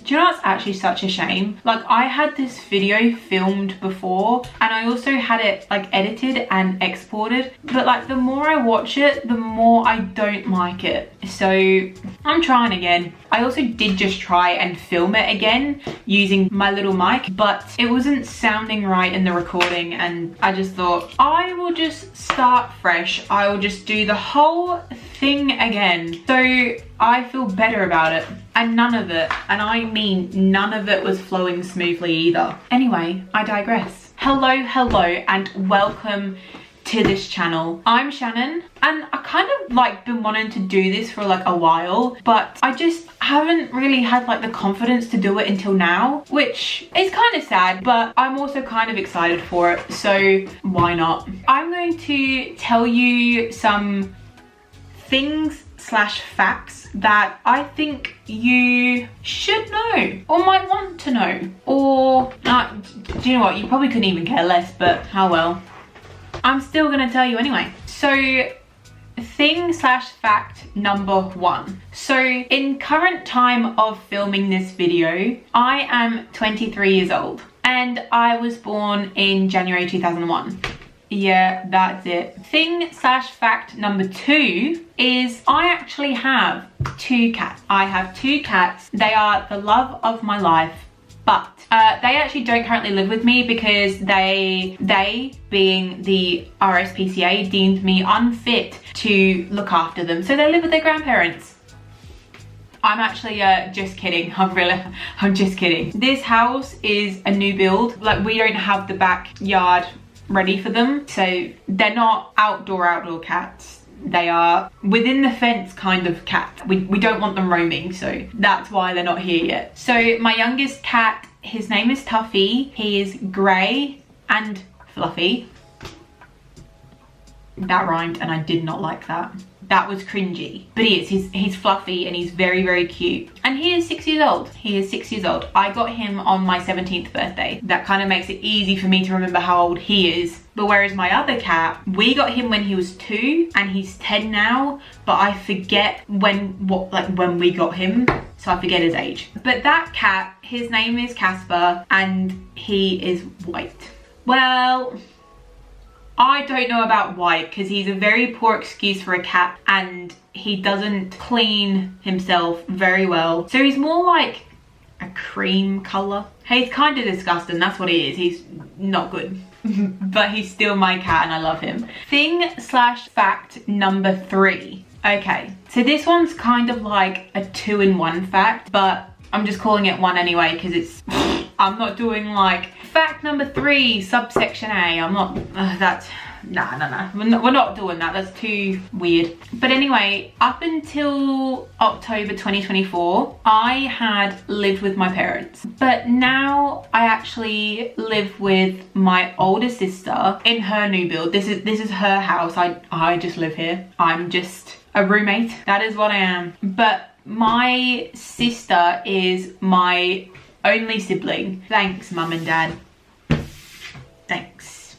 Do you know what's actually such a shame? Like, I had this video filmed before and I also had it like edited and exported, but like the more I watch it, the more I don't like it. So I'm trying again. I also did just try and film it again using my little mic, but it wasn't sounding right in the recording, and I just thought I will just start fresh. I will just do the whole thing again, so I feel better about it. And none of it, and I mean none of it, was flowing smoothly either. Anyway, I digress. Hello, and welcome to this channel. I'm Shannon, and I kind of like been wanting to do this for like a while, but I just haven't really had like the confidence to do it until now, which is kind of sad, but I'm also kind of excited for it, so why not? I'm going to tell you some things slash facts that I think you should know or might want to know, or do you know what, you probably couldn't even care less, but how well, I'm still gonna tell you anyway. So thing slash fact number one. So in current time of filming this video, I am 23 years old and I was born in January 2001. Yeah, that's it. Thing slash fact number two is I actually have two cats. I have two cats. They are the love of my life, but they actually don't currently live with me because they being the RSPCA deemed me unfit to look after them. So they live with their grandparents. I'm actually just kidding. I'm just kidding. This house is a new build. Like, we don't have the backyard ready for them, so they're not outdoor cats. They are within the fence kind of cats. We don't want them roaming, so that's why they're not here yet. So my youngest cat, his name is Tuffy. He is grey and fluffy. That rhymed and I did not like that. That was cringy, but he is. He's fluffy and he's very, very cute. And he is 6 years old. He is 6 years old. I got him on my 17th birthday. That kind of makes it easy for me to remember how old he is. But whereas my other cat, we got him when he was 2 and he's 10 now, but I forget when we got him, so I forget his age. But that cat, his name is Casper and he is white. Well, I don't know about white because he's a very poor excuse for a cat and he doesn't clean himself very well. So he's more like a cream colour. He's kind of disgusting, that's what he is. He's not good. But he's still my cat and I love him. Thing slash fact number three. Okay, so this one's kind of like a 2-in-1 fact, but I'm just calling it one anyway because it's, I'm not doing like fact number 3 subsection A. I'm not, nah. We're not doing that. That's too weird. But anyway, up until October 2024, I had lived with my parents. But now I actually live with my older sister in her new build. This is her house. I just live here. I'm just a roommate. That is what I am. But my sister is my only sibling. Thanks, mum and dad. Thanks.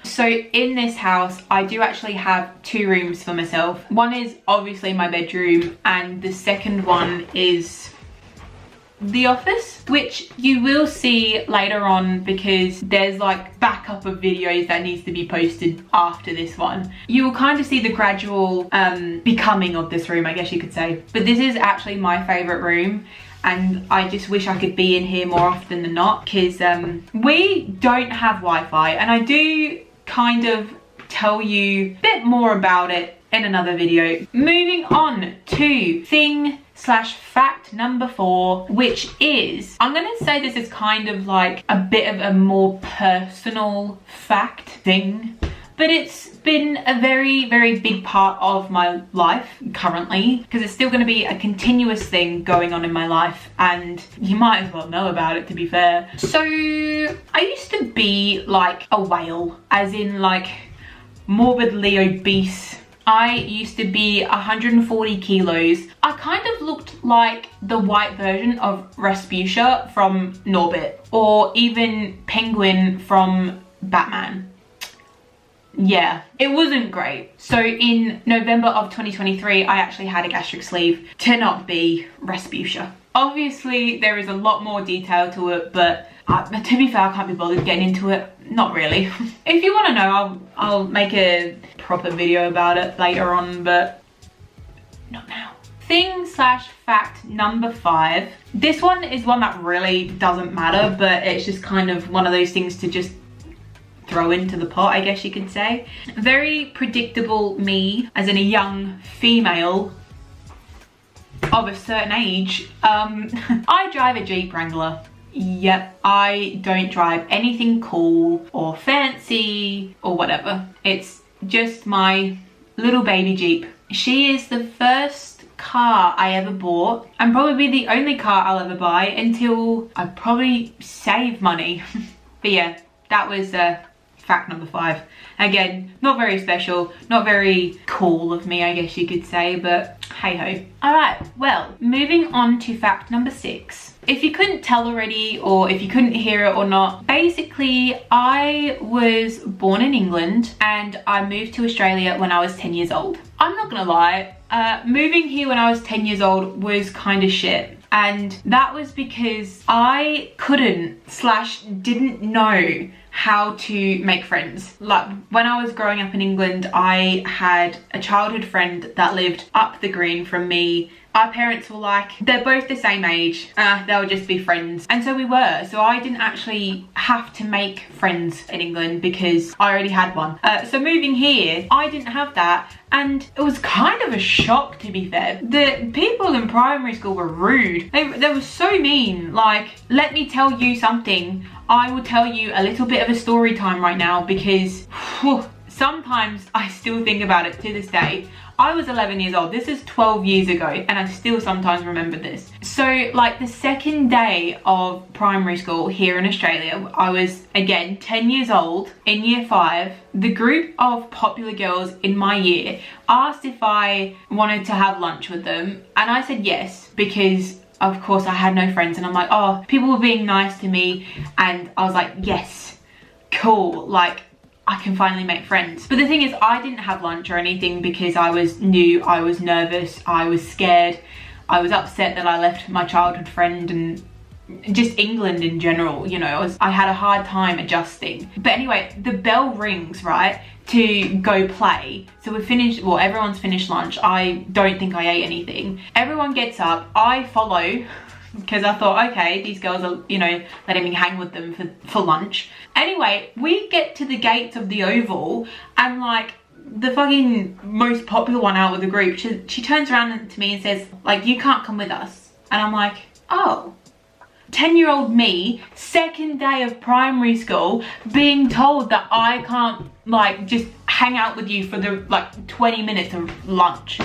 So in this house, I do actually have 2 rooms for myself. One is obviously my bedroom and the second one is the office, which you will see later on because there's like backup of videos that needs to be posted after this one. You will kind of see the gradual becoming of this room, I guess you could say. But this is actually my favorite room and I just wish I could be in here more often than not because we don't have Wi-Fi, and I do kind of tell you a bit more about it in another video. Moving on to thing slash fact number 4, which is, I'm gonna say this is kind of like a bit of a more personal fact thing, but it's been a very, very big part of my life currently because it's still going to be a continuous thing going on in my life and you might as well know about it, to be fair. So I used to be like a whale, as in like morbidly obese. I used to be 140 kilos. I kind of looked like the white version of Rasputia from Norbit, or even Penguin from Batman. Yeah, it wasn't great. So in November of 2023, I actually had a gastric sleeve to not be Rasputia. Obviously there is a lot more detail to it, but to be fair, I can't be bothered getting into it. Not really. If you want to know, I'll make a proper video about it later on, but not now. Thing/fact number 5. This one is one that really doesn't matter, but it's just kind of one of those things to just throw into the pot, I guess you could say. Very predictable me, as in a young female of a certain age. I drive a Jeep Wrangler. Yep, I don't drive anything cool or fancy or whatever. It's just my little baby Jeep. She is the first car I ever bought, and probably the only car I'll ever buy until I probably save money. But yeah, that was fact number 5. Again, not very special, not very cool of me, I guess you could say, but hey ho. Alright, well, moving on to fact number 6. If you couldn't tell already, or if you couldn't hear it or not, basically I was born in England and I moved to Australia when I was 10 years old. I'm not gonna lie, moving here when I was 10 years old was kind of shit. And that was because I couldn't/didn't know how to make friends. Like when I was growing up in England, I had a childhood friend that lived up the green from me. Our parents were like, they're both the same age, they'll just be friends. And so we were. So I didn't actually have to make friends in England because I already had one. So moving here, I didn't have that. And it was kind of a shock, to be fair. The people in primary school were rude. They were so mean. Like, let me tell you something. I will tell you a little bit of a story time right now because sometimes I still think about it to this day. I was 11 years old. This is 12 years ago and I still sometimes remember this. So like the second day of primary school here in Australia, I was again 10 years old in year 5. The group of popular girls in my year asked if I wanted to have lunch with them and I said yes because of course I had no friends and I'm like, oh, people were being nice to me and I was like, yes, cool, like I can finally make friends. But the thing is, I didn't have lunch or anything because I was new, I was nervous, I was scared, I was upset that I left my childhood friend and just England in general, you know, I had a hard time adjusting. But anyway, the bell rings, right, to go play. So we're finished, well, everyone's finished lunch. I don't think I ate anything. Everyone gets up, I follow, because I thought, okay, these girls are, you know, letting me hang with them for lunch. Anyway, we get to the gates of the Oval and like the fucking most popular one out of the group, she turns around to me and says, like, you can't come with us. And I'm like, oh. 10-year-old me, second day of primary school, being told that I can't like just hang out with you for the like 20 minutes of lunch.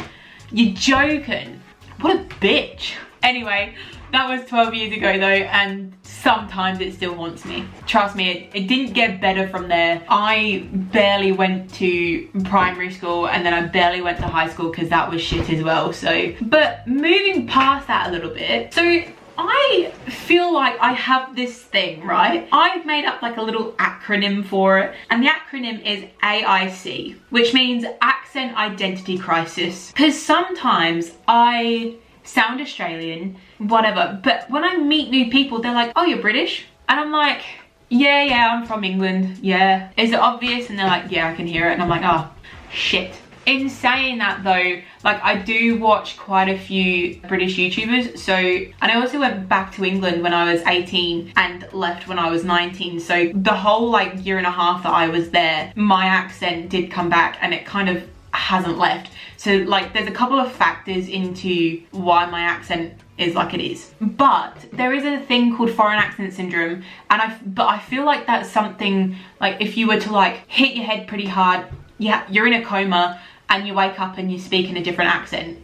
You're joking. What a bitch. Anyway, that was 12 years ago though, and sometimes it still haunts me. Trust me, it didn't get better from there. I barely went to primary school and then I barely went to high school because that was shit as well. So, but moving past that a little bit, so I feel like I have this thing, right? I've made up like a little acronym for it, and the acronym is AIC, which means Accent Identity Crisis. Because sometimes I sound Australian, whatever, but when I meet new people, they're like, oh, you're British? And I'm like, yeah, I'm from England, yeah. Is it obvious? And they're like, yeah, I can hear it. And I'm like, oh, shit. In saying that though, like I do watch quite a few British YouTubers, so, and I also went back to England when I was 18 and left when I was 19, so the whole like year and a half that I was there, my accent did come back and it kind of hasn't left. So like there's a couple of factors into why my accent is like it is, but there is a thing called foreign accent syndrome, and I feel like that's something like if you were to like hit your head pretty hard, yeah, you're in a coma and you wake up and you speak in a different accent.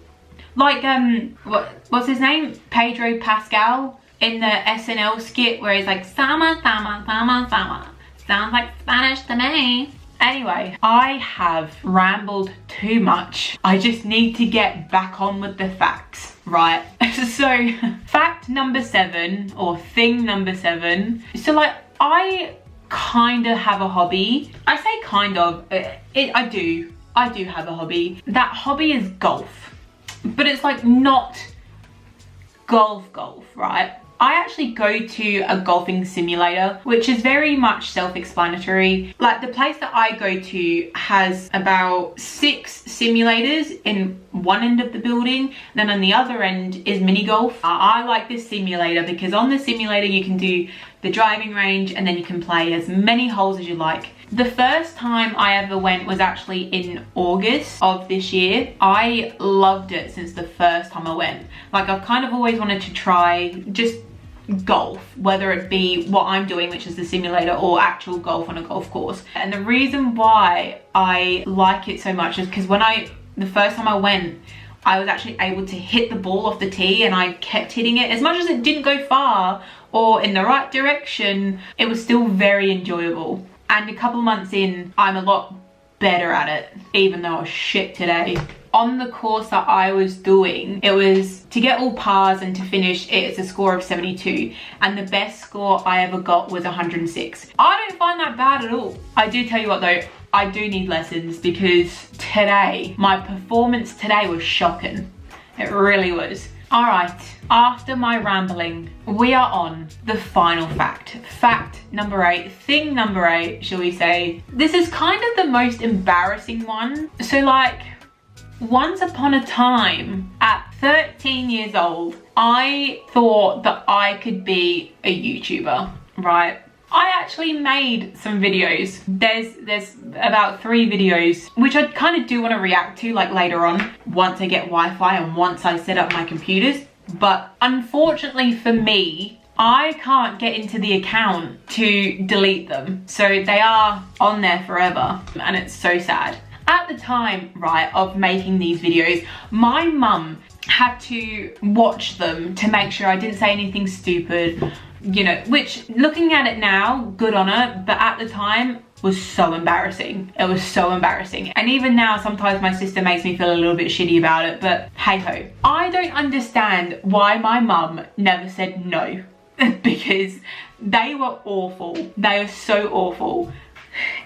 Like, what's his name? Pedro Pascal in the SNL skit where he's like, sama, sama, sama, sama. Sounds like Spanish to me. Anyway, I have rambled too much. I just need to get back on with the facts, right? So, fact number 7, or thing number 7. So like, I kind of have a hobby. I say kind of, I do have a hobby. That hobby is golf, but it's like not golf, right? I actually go to a golfing simulator, which is very much self-explanatory. Like, the place that I go to has about 6 simulators in one end of the building. Then on the other end is mini golf. I like this simulator because on the simulator you can do the driving range and then you can play as many holes as you like. The first time I ever went was actually in August of this year. I loved it since the first time I went. Like, I've kind of always wanted to try just golf, whether it be what I'm doing, which is the simulator, or actual golf on a golf course. And the reason why I like it so much is because the first time I went, I was actually able to hit the ball off the tee, and I kept hitting it. As much as it didn't go far or in the right direction, it was still very enjoyable. And a couple months in, I'm a lot better at it, even though I was shit today. On the course that I was doing, it was to get all pars and to finish, it's a score of 72. And the best score I ever got was 106. I don't find that bad at all. I do tell you what though, I do need lessons because today, my performance today was shocking. It really was. All right, after my rambling, we are on the final fact. Fact number 8, thing number 8, shall we say. This is kind of the most embarrassing one. So like, once upon a time, at 13 years old, I thought that I could be a YouTuber, right? I actually made some videos. There's about 3 videos, which I kind of do want to react to like later on, once I get Wi-Fi and once I set up my computers. But unfortunately for me, I can't get into the account to delete them. So they are on there forever and it's so sad. At the time, right, of making these videos, my mum had to watch them to make sure I didn't say anything stupid, you know, which looking at it now, good on her, but at the time was so embarrassing. It was so embarrassing. And even now, sometimes my sister makes me feel a little bit shitty about it, but hey ho. I don't understand why my mum never said no because they were awful. They were so awful.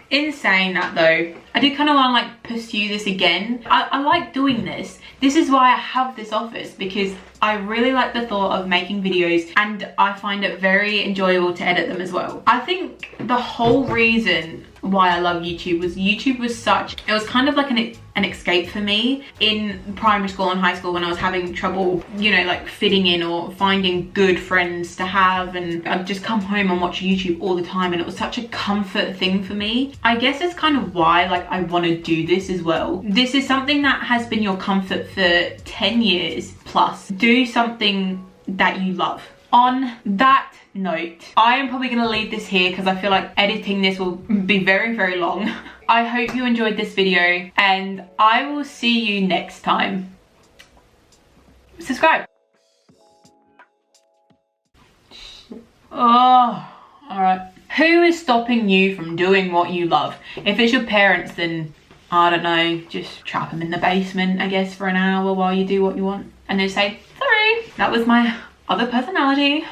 In saying that though, I do kind of want to like pursue this again. I like doing this. This is why I have this office, because I really like the thought of making videos and I find it very enjoyable to edit them as well. I think the whole reason why I love YouTube was such, it was kind of like an escape for me in primary school and high school when I was having trouble, you know, like fitting in or finding good friends to have, and I'd just come home and watch YouTube all the time and it was such a comfort thing for me. I guess it's kind of why like I want to do this as well. This is something that has been your comfort for 10 years plus. Do something that you love. On that note, I am probably going to leave this here because I feel like editing this will be very, very long. I hope you enjoyed this video and I will see you next time. Subscribe. Oh, alright. Who is stopping you from doing what you love? If it's your parents, then I don't know, just trap them in the basement, I guess, for an hour while you do what you want. And they say, sorry, that was my other personality.